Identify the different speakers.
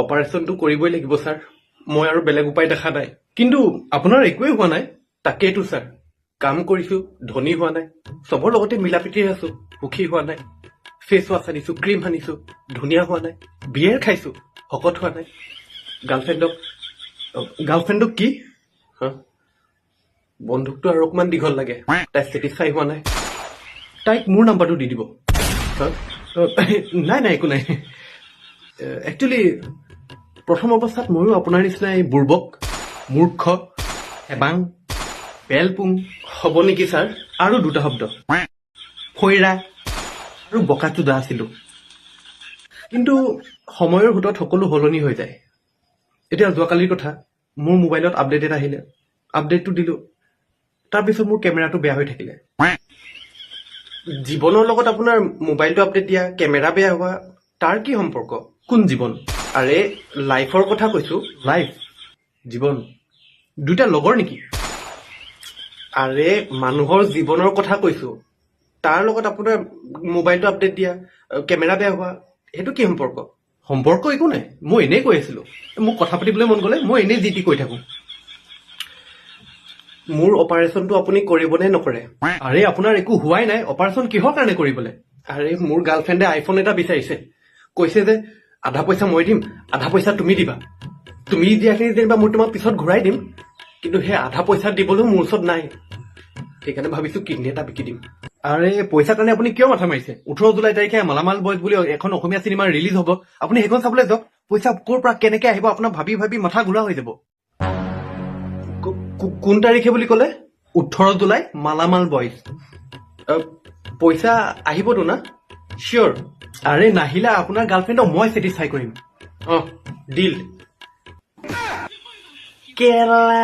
Speaker 1: অপাৰেশ্যনটো কৰিবই লাগিব ছাৰ। মই আৰু বেলেগ উপায় দেখা নাই। কিন্তু আপোনাৰ একোৱেই হোৱা নাই। তাকেইতো ছাৰ, কাম কৰিছো, ধনী হোৱা নাই। চবৰ লগতে মিলা প্ৰীতিৰে আছো, সুখী হোৱা নাই। ফেচ ৱাছ আনিছো, ক্ৰীম আনিছো, ধুনীয়া হোৱা নাই। বিয়েৰ খাইছো, শকত হোৱা নাই। গাৰ্লফ্ৰেণ্ডক কি হা? বন্ধুকটো আৰু অকমান দীঘল লাগে। তাই ছেটিছফাই হোৱা নাই। তাইক মোৰ নাম্বাৰটো দি দিব। হা? নাই নাই, একো নাই। একচুৱেলি প্ৰথম অৱস্থাত ময়ো আপোনাৰ নিচিনাই বুৰ্বক, মূৰ্খ, হেবাং, বেলপুং হ'ব নেকি ছাৰ? আৰু দুটা শব্দ, ফৈৰা আৰু বকাচোদা আছিলো। কিন্তু সময়ৰ সোঁতত সকলো সলনি হৈ যায়। এতিয়া যোৱাকালিৰ কথা, মোৰ মোবাইলত আপডেট এটা আহিলে। আপডেটটো দিলো, তাৰপিছত মোৰ কেমেৰাটো বেয়া হৈ থাকিলে। জীৱনৰ লগত আপোনাৰ মোবাইলটো আপডেট দিয়া, কেমেৰা বেয়া হোৱা, তাৰ কি সম্পৰ্ক? কোন জীৱন? আৰে লাইফৰ কথা কৈছো। লাইফ, জীৱন দুইটা লগৰ নেকি? আৰে মানুহৰ জীৱনৰ কথা কৈছো। তাৰ লগত আপোনাৰ মোবাইলটো আপডেট দিয়া, কেমেৰা বেয়া হোৱা, সেইটো কি সম্পৰ্ক? সম্পৰ্ক একো নাই, মই এনেই কৈ আছিলো। মোক কথা পাতিবলৈ মন গ'লে মই এনেই যি টি কৈ থাকো। মোৰ অপাৰেশ্যনটো আপুনি কৰিব নে নকৰে? আৰে আপোনাৰ একো হোৱাই নাই, অপাৰেশ্যন কিহৰ কাৰণে কৰিবলৈ? আৰে মোৰ গাৰ্লফ্ৰেণ্ডে আইফোন এটা বিচাৰিছে। কৈছে যে আধা পইচা মই দিম, আধা পইচা তুমি দিবা। তুমি দিয়াখিনি যেনিবা মই তোমাক পিছত ঘূৰাই দিম, কিন্তু সেই আধা পইচা দিবলৈও মোৰ ওচৰত নাই। সেইকাৰণে ভাবিছো কিডনী এটা বিকি দিম। আৰে পইচাৰ কাৰণে আপুনি কিয় মাথা মাৰিছে? 18 জুলাই তাৰিখে মালামাল বয়জ বুলি এখন অসমীয়া চিনেমা ৰিলিজ হ'ব। আপুনি সেইখন চাবলৈ যাওক। পইচা ক'ৰ পৰা কেনেকে আহিব আপোনাৰ ভাবি ভাবি মাথা ঘূৰা হৈ যাব। কোন তাৰিখে বুলি ক'লে? 18 জুলাই মালামাল বয়জ। পইচা আহিবতো না? চিয়ৰ। আৰে নাহিলে আপোনাৰ গাৰ্লফ্ৰেণ্ডক মই ছেটিছফাই কৰিম। ডিল। কেৰেলা।